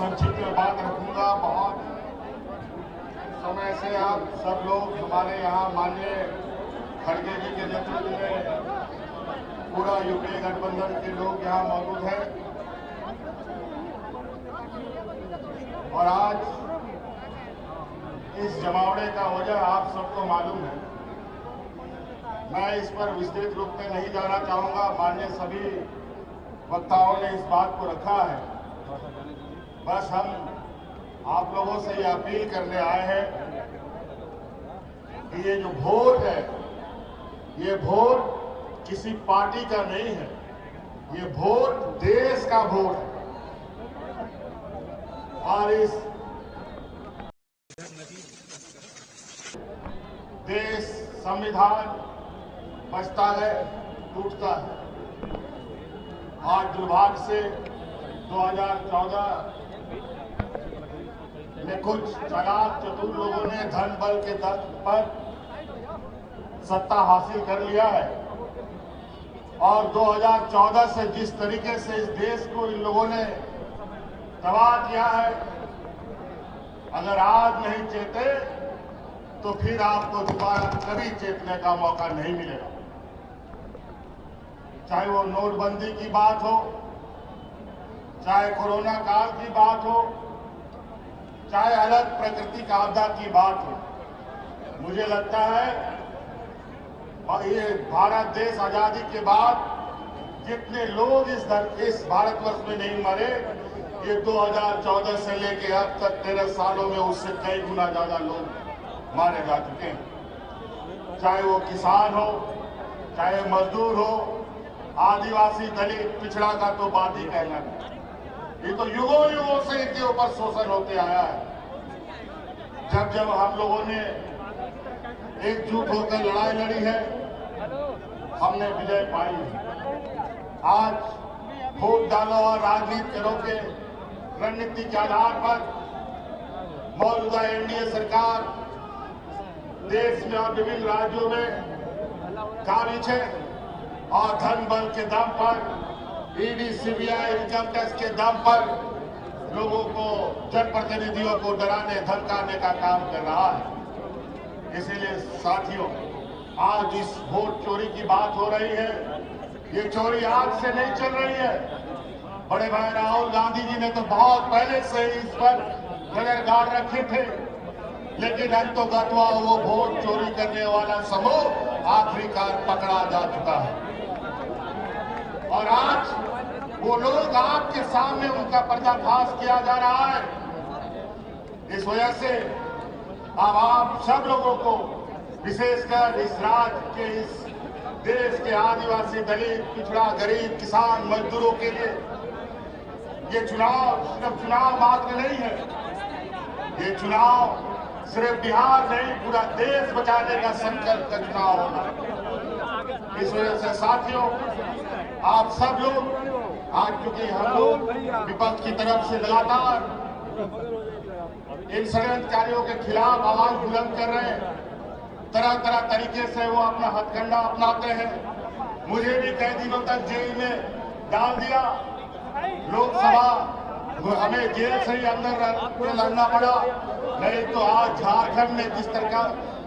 संक्षिप्त में बात रखूंगा। बहुत समय से आप सब लोग हमारे यहाँ माननीय खड़गे जी के नेतृत्व में पूरा यूपीए गठबंधन के लोग यहाँ मौजूद हैं और आज इस जमावड़े का वजह आप सबको मालूम है। मैं इस पर विस्तृत रूप में नहीं जाना चाहूंगा। माननीय सभी वक्ताओं ने इस बात को रखा है। बस हम आप लोगों से ये अपील करने आए हैं कि ये जो वोट है, ये वोट किसी पार्टी का नहीं है, ये वोट देश का वोट है। और इस देश संविधान बचता है, टूटता है। आज दुर्भाग्य से 2014 में कुछ चालाक चतुर लोगों ने धन बल के दम पर सत्ता हासिल कर लिया है और 2014 से जिस तरीके से इस देश को इन लोगों ने तबाह किया है, अगर आज नहीं चेते तो फिर आपको दोबारा कभी चेतने का मौका नहीं मिलेगा। चाहे वो नोटबंदी की बात हो, चाहे कोरोना काल की बात हो, चाहे अलग प्राकृतिक आपदा की बात हो। मुझे लगता है ये भारत देश आजादी के बाद जितने लोग इस भारतवर्ष में नहीं मरे, ये 2014 से लेके अब तक 13 सालों में उससे कई गुना ज्यादा लोग मारे जा चुके हैं। चाहे वो किसान हो, चाहे मजदूर हो, आदिवासी, दलित, पिछड़ा का तो बात ही कहना है। ये तो युगों युगों से इनके ऊपर शोषण होते आया है। जब जब हम लोगों ने एकजुट होकर लड़ाई लड़ी है, हमने विजय पाई है। आज वोट डालो और राजनीति करो के रणनीति के आधार पर मौजूदा एनडीए सरकार देश में और विभिन्न राज्यों में काबिज है और धन बल के दम पर, ईडी, सीबीआई, इनकम टैक्स के दम पर लोगों को, जनप्रतिनिधियों को डराने धमकाने का काम कर रहा है। इसीलिए साथियों, आज इस वोट चोरी की बात हो रही है। ये चोरी आज से नहीं चल रही है। बड़े भाई राहुल गांधी जी ने तो बहुत पहले से ही इस पर नजर गाड़ रखे थे, लेकिन अंतोगत्वा वो वोट चोरी करने वाला समूह आखिरकार पकड़ा जा चुका है और आज वो लोग आपके सामने उनका पर्दाफाश किया जा रहा है। इस वजह से अब आप सब लोगों को, विशेषकर इस राज्य के, इस देश के आदिवासी, दलित, पिछड़ा, गरीब, किसान, मजदूरों के लिए ये चुनाव सिर्फ चुनाव मात्र नहीं है। ये चुनाव सिर्फ बिहार नहीं, पूरा देश बचाने का संकल्प का चुनाव होगा। इस वजह से साथियों, आप सब लोग आज, चूंकि हम लोग विपक्ष की तरफ से लगातार इन षड्यंत्रकारियों के खिलाफ आवाज बुलंद कर रहे हैं, तरह तरह तरीके से वो अपना हथकंडा अपनाते हैं। मुझे भी कई दिनों तक जेल में डाल दिया। लोकसभा हमें जेल से ही अंदर लड़ना पड़ा। नहीं तो आज झारखंड में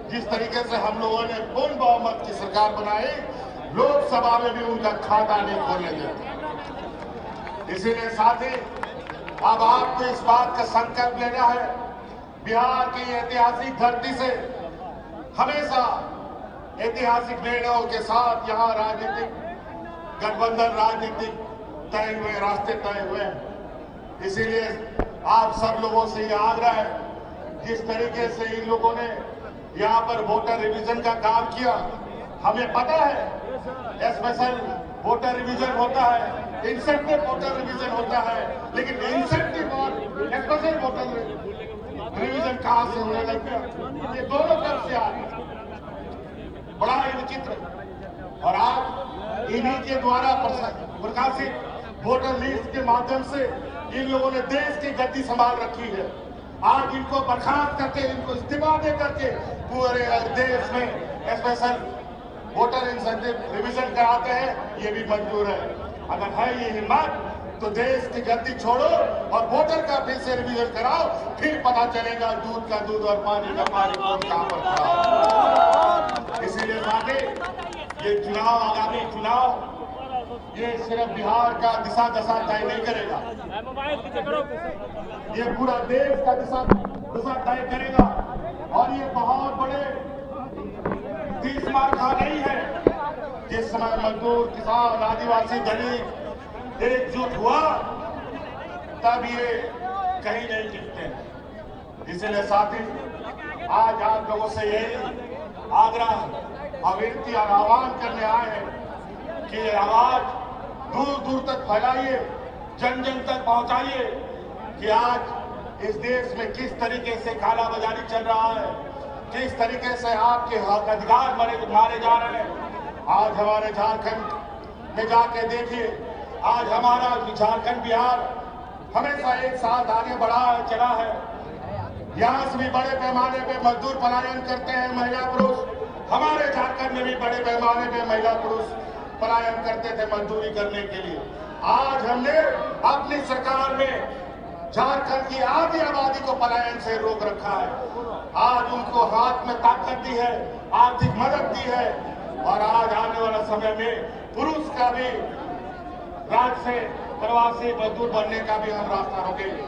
जिस तरीके से हम लोगों ने पूर्ण बहुमत की सरकार बनाई, लोकसभा में भी उनका खाता नहीं खोलने देते। इसीलिए साथी, अब आपको इस बात का संकल्प लेना है, बिहार की ऐतिहासिक धरती से हमेशा ऐतिहासिक निर्णयों के साथ यहाँ राजनीतिक गठबंधन, राजनीतिक तय हुए रास्ते तय हुए हैं। इसीलिए आप सब लोगों से ये आग्रह है, जिस तरीके से इन लोगों ने यहाँ पर वोटर रिवीजन का काम किया, हमें पता है स्पेशल वोटर रिवीजन होता है, इंसेंटिव वोटर रिवीजन होता है, लेकिन इंसेंटिव और स्पेशल वोटर रिवीजन कहां से होने लग गया? ये दोनों तरफ से आ रहे, बड़ा ही विचित्र। और आज इन्हीं के द्वारा प्रकाशित वोटर लिस्ट के माध्यम से इन लोगों ने देश की गति संभाल रखी है। आज इनको बर्खास्त करके, इनको इस्तीफा दे करके पूरे देश में स्पेशल वोटर इंसेंटिव रिवीजन कराते हैं, ये भी मंजूर है। अगर है ये हिम्मत तो देश की गद्दी छोड़ो और वोटर का फिर से रिवीजन कराओ, फिर पता चलेगा दूध का दूध और पानी का पानी कौन कहां पर खड़ा। इसीलिए साथी, ये चुनाव, आगामी चुनाव, ये सिर्फ बिहार का दिशा दशा तय नहीं करेगा, ये पूरा देश का दिशा तय करेगा। और ये बहुत बड़े 30 मार्का नहीं है। जिस समय मजदूर, किसान, आदिवासी, दलित एकजुट हुआ, तब ये कहीं नहीं टिकते। इसलिए साथी, आज आप लोगों से यही आग्रह, विनती और आह्वान करने आए हैं कि ये आवाज दूर दूर तक फैलाइए, जन जन तक पहुंचाइए कि आज इस देश में किस तरीके से कालाबाजारी चल रहा है, किस तरीके से आपके हक अधिकार मारे जा रहे हैं। आज हमारे झारखंड में जाके देखिए, आज हमारा झारखंड, बिहार हमेशा एक साथ आगे बढ़ा चला है। यहाँ से भी बड़े पैमाने पे मजदूर पलायन करते हैं, महिला पुरुष। हमारे झारखंड में भी बड़े पैमाने पे महिला पुरुष पलायन करते थे मजदूरी करने के लिए। आज हमने अपनी सरकार में झारखंड की आधी आबादी को पलायन से रोक रखा है। आज उनको हाथ में ताकत दी है, आर्थिक मदद दी है, और आज आने वाला समय में पुरुष का भी राज्य से प्रवासी मजदूर बनने का भी हम रास्ता रोकेंगे।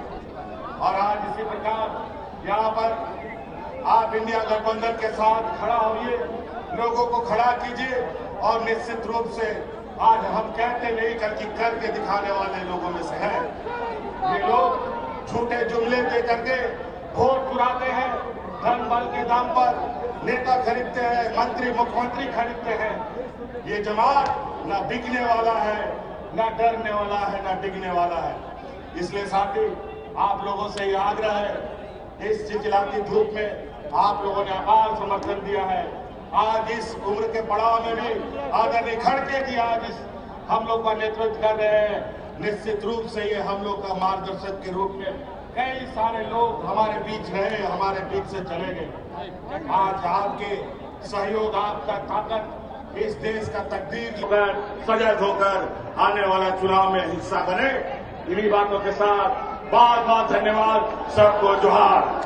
और आज इसी प्रकार यहाँ पर आप इंडिया गठबंधन के साथ खड़ा होइए, लोगों को खड़ा कीजिए, और निश्चित रूप से आज हम कहते नहीं करके करके दिखाने वाले लोगों में से हैं। ये लोग झूठे जुमले दे करके वोट चुराते हैं, धन बल के दाम पर नेता खरीदते हैं, मंत्री मुख्यमंत्री खरीदते हैं। ये जमात न बिकने वाला है, न डरने वाला है, न डिगने वाला है। इसलिए साथी, आप लोगों से ये आग्रह है, इस चिलचिलाती धूप में आप लोगों ने अपार समर्थन दिया है। आज इस उम्र के पड़ाव में भी आदरणीय खड़गे जी आज हम लोग का नेतृत्व कर रहे हैं। निश्चित रूप से ये हम लोग का मार्गदर्शक के रूप में कई सारे लोग हमारे बीच रहे, हमारे बीच से चले गए। आज आपके सहयोग, आपका ताकत इस देश का तकदीर सजग होकर आने वाला चुनाव में हिस्सा बने। इन्हीं बातों के साथ बहुत बहुत धन्यवाद, सबको जोहार।